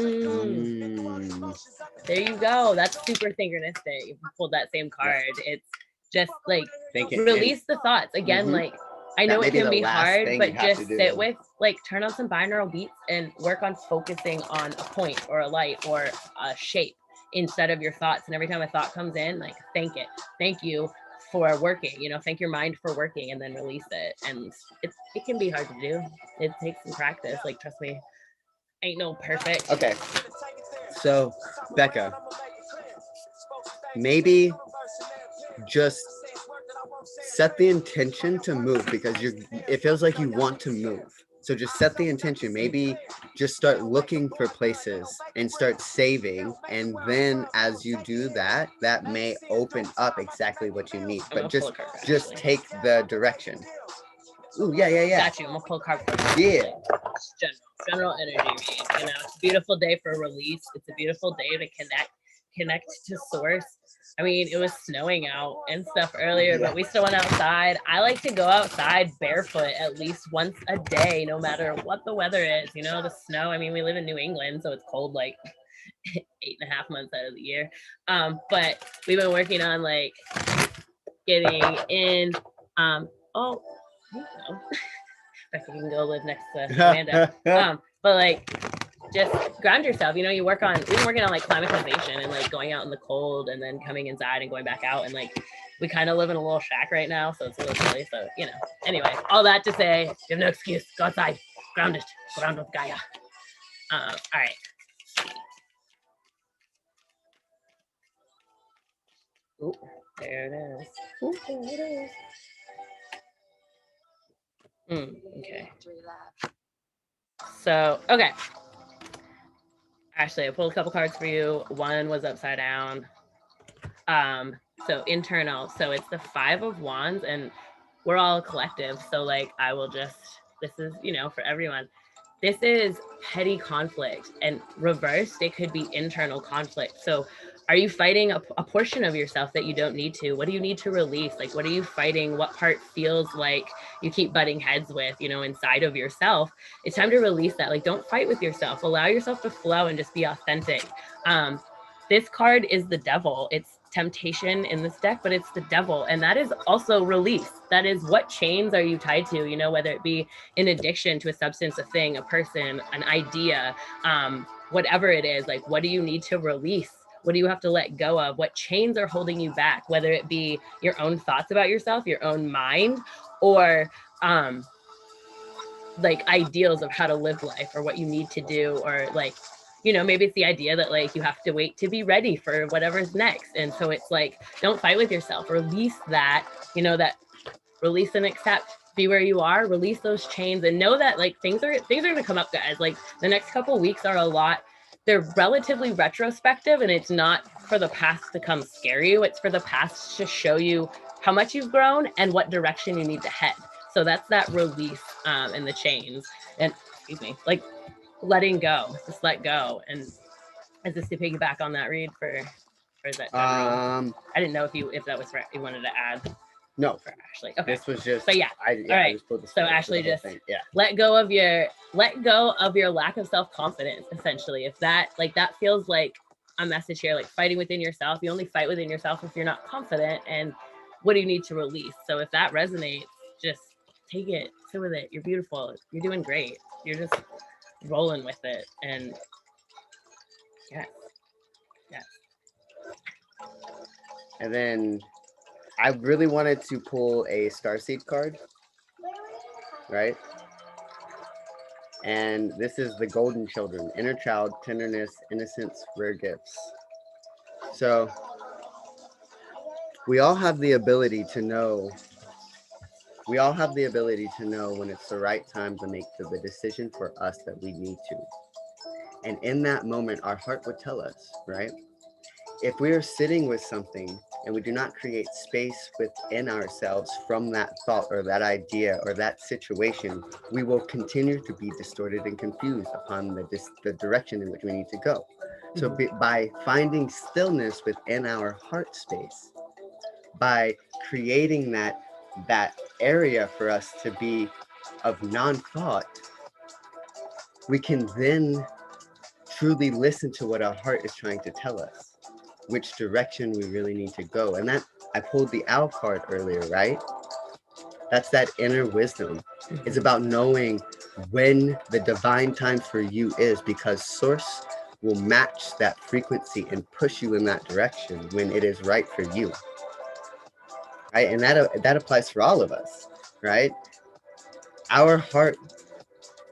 you go. That's super synchronistic. If you pulled that same card, it's just like release the thoughts again. Like I know it can be hard, but just sit with, like, turn on some binaural beats and work on focusing on a point or a light or a shape instead of your thoughts. And every time a thought comes in, like, thank it. Thank you for working, you know, thank your mind for working, and then release it. And it can be hard to do. It takes some practice. Like, trust me, ain't no perfect. Okay. So, Becca, maybe just set the intention to move because it feels like you want to move. So just set the intention. Maybe just start looking for places and start saving. And then as you do that, that may open up exactly what you need. But just take the direction. Ooh, yeah. Got you. I'm gonna pull a card for you. Yeah. General energy read. You know, it's a beautiful day for release. It's a beautiful day to connect to source. I mean, it was snowing out and stuff earlier, but we still went outside. I like to go outside barefoot at least once a day, no matter what the weather is. You know, the snow, I mean, we live in New England, so it's cold like 8.5 months out of the year. But we've been working on like getting in. Oh, you know. Becca can go live next to Amanda. But like, just ground yourself. You know, we've been working on like climatization and like going out in the cold and then coming inside and going back out. And like, we kind of live in a little shack right now, so it's a little chilly. So, you know, anyway, all that to say, you have no excuse. Go outside, ground with Gaia. All right. Ooh, there it is. Ooh, there it is. Okay. So, okay. Actually, I pulled a couple cards for you. One was upside down. So internal. So it's the 5 of Wands, and we're all collective. So like, this is, you know, for everyone. This is petty conflict, and reversed, it could be internal conflict. So are you fighting a portion of yourself that you don't need to? What do you need to release? Like, what are you fighting? What part feels like you keep butting heads with, you know, inside of yourself? It's time to release that. Like, don't fight with yourself. Allow yourself to flow and just be authentic. This card is the devil. It's temptation in this deck, but it's the devil. And that is also release. That is, what chains are you tied to? You know, whether it be an addiction to a substance, a thing, a person, an idea, whatever it is, like, what do you need to release? What do you have to let go of? What chains are holding you back? Whether it be your own thoughts about yourself, your own mind, or like ideals of how to live life or what you need to do, or like, you know, maybe it's the idea that like you have to wait to be ready for whatever's next. And so it's like, don't fight with yourself. Release that, you know, that release and accept, be where you are, release those chains, and know that like things are going to come up, guys. Like the next couple weeks are a lot. They're relatively retrospective, and it's not for the past to come scare you. It's for the past to show you how much you've grown and what direction you need to head. So that's that release and the chains, and like letting go, just let go. And as this to piggyback on that read for or is that general? I didn't know if that was for, you wanted to add. No, for Ashley. Okay. This was just. But yeah. All right. I just pulled the so Ashley, just thing. Yeah. let go of your lack of self-confidence. Essentially, if that feels like a message here, like fighting within yourself. You only fight within yourself if you're not confident. And what do you need to release? So if that resonates, just take it, sit with it. You're beautiful. You're doing great. You're just rolling with it. And yes. And then I really wanted to pull a starseed card, right? And this is the golden children, inner child, tenderness, innocence, rare gifts. So we all have the ability to know. We all have the ability to know when it's the right time to make the decision for us that we need to. And in that moment, our heart would tell us, right? If we are sitting with something and we do not create space within ourselves from that thought or that idea or that situation, we will continue to be distorted and confused upon the direction in which we need to go. So by finding stillness within our heart space, by creating that area for us to be of non-thought, we can then truly listen to what our heart is trying to tell us, which direction we really need to go. And that, I pulled the owl card earlier, right? That's that inner wisdom. It's about knowing when the divine time for you is, because source will match that frequency and push you in that direction when it is right for you. Right? And that applies for all of us, right? Our heart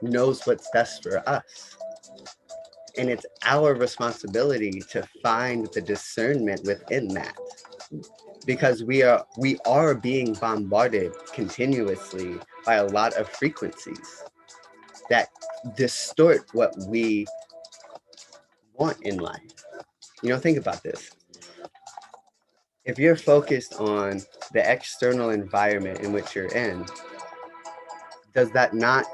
knows what's best for us. And it's our responsibility to find the discernment within that. Because we are being bombarded continuously by a lot of frequencies that distort what we want in life. Think about this. If you're focused on the external environment in which you're in, does that not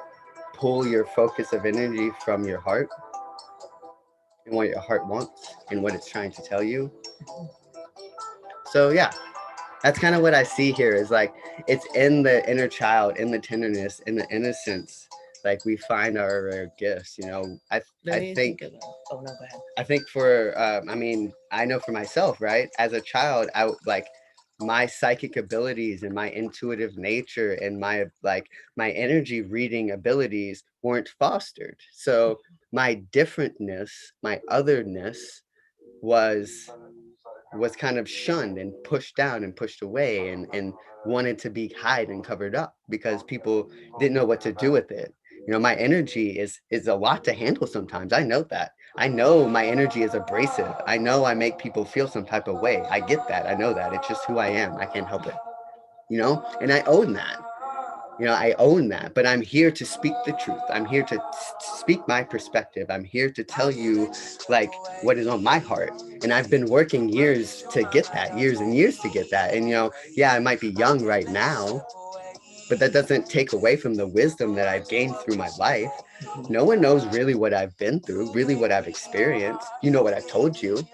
pull your focus of energy from your heart and what your heart wants and what it's trying to tell you? So yeah, that's kind of what I see here, is like, it's in the inner child, in the tenderness, in the innocence, like we find our rare gifts. I think oh no, go ahead. I think for I know for myself, right, as a child, I like my psychic abilities and my intuitive nature and my energy reading abilities weren't fostered. So my differentness, my otherness was kind of shunned and pushed down and pushed away and wanted to be hide and covered up because people didn't know what to do with it. My energy is a lot to handle sometimes. I know that. I know my energy is abrasive. I know I make people feel some type of way. I get that. I know that. It's just who I am. I can't help it. And I own that. I own that, but I'm here to speak the truth. I'm here to speak my perspective. I'm here to tell you like what is on my heart. And I've been working years to get that, years and years to get that. And, yeah, I might be young right now, but that doesn't take away from the wisdom that I've gained through my life. No one knows really what I've been through, really what I've experienced. You know what I've told you,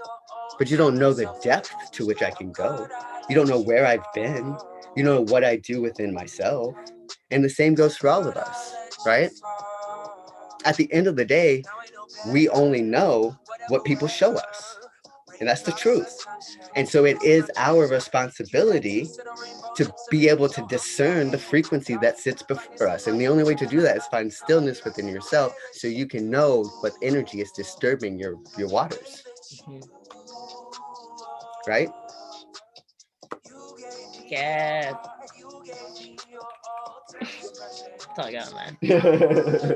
but you don't know the depth to which I can go. You don't know where I've been. You know what I do within myself. And the same goes for all of us, right? At the end of the day, we only know what people show us. And that's the truth. And so it is our responsibility to be able to discern the frequency that sits before us. And the only way to do that is find stillness within yourself so you can know what energy is disturbing your waters. Right? Yes. That's all I got, man.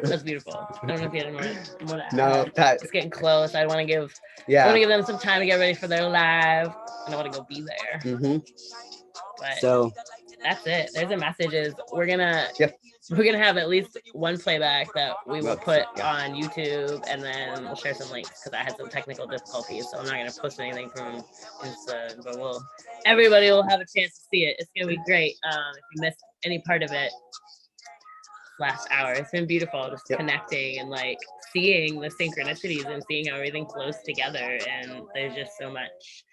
That's beautiful. I don't know if you had more to add. No, it's getting close. I want to give them some time to get ready for their live, and I want to go be there. But so that's it. There's the messages. We're gonna have at least one playback that we will put on YouTube, and then we'll share some links because I had some technical difficulties, so I'm not gonna post anything from Insta, but everybody will have a chance to see it. It's gonna be great. If you missed any part of it last hour, it's been beautiful just connecting and like seeing the synchronicities and seeing how everything flows together, and there's just so much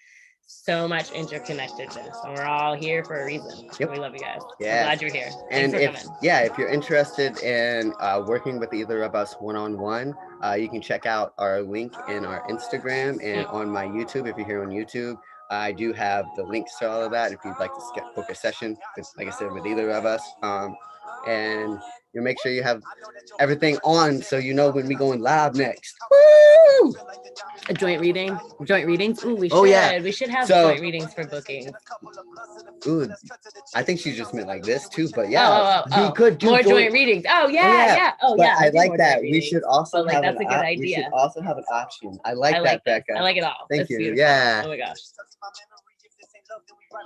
so much interconnectedness, and we're all here for a reason. Yep. We love you guys. Yeah. I'm glad you're here. And Thanks for coming. if you're interested in working with either of us one-on-one, you can check out our link in our Instagram and on my YouTube. If you're here on YouTube, I do have the links to all of that if you'd like to book a session with, like I said, with either of us. And you make sure you have everything on so you know when we going live next. Woo! A joint reading, joint readings. Ooh, we should. Oh, yeah. We should have So- joint readings for booking. Ooh, I think she just meant like this too, but yeah, Oh. we could do more joint readings. Oh yeah. Oh but yeah. I do like more that. joint We readings. should also But, like, have that's a good We idea. should also have an option. I like I that, like this. Becca. I like it all. Thank That's you. beautiful. Yeah. Oh my gosh.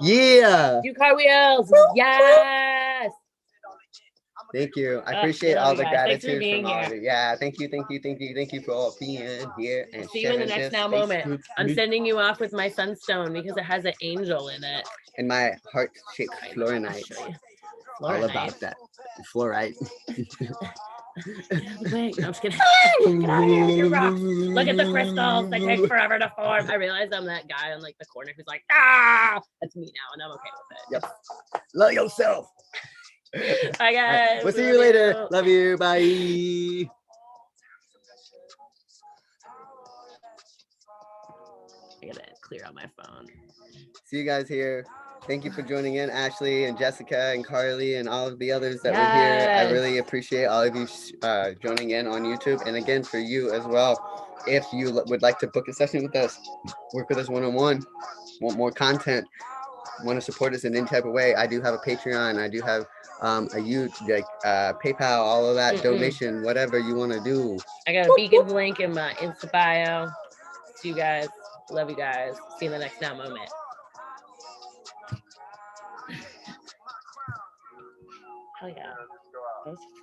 Yeah. Do cartwheels. Yes. Thank you. I I appreciate love all you the guys. Thanks for gratitude being from all here. of you. Yeah, thank you for all being here and See you in the sharing next this now space moment. with I'm me. sending you off with my sunstone because it has an angel in it. And my heart-shaped I'll fluorite. show you. All Fluorite. about that. Fluorite. Wait, no, I'm just kidding. Get out of here with your rocks. Look at the crystals. They take forever to form. I realize I'm that guy on like the corner who's like, that's me now, and I'm okay with it. Yep. Love yourself. Bye, guys. We'll see Love you later. Love you. Bye. I gotta clear out my phone. See you guys here. Thank you for joining in, Ashley and Jessica and Carly and all of the others that were here. I Yes. really appreciate all of you joining in on YouTube. And again, for you as well, if you would like to book a session with us, work with us one-on-one, want more content, want to support us in any type of way, I do have a Patreon. I do have PayPal, all of that, donation, whatever you want to do. I got a beacon link in my Insta bio. See you guys. Love you guys. See you in the next now moment. Oh yeah.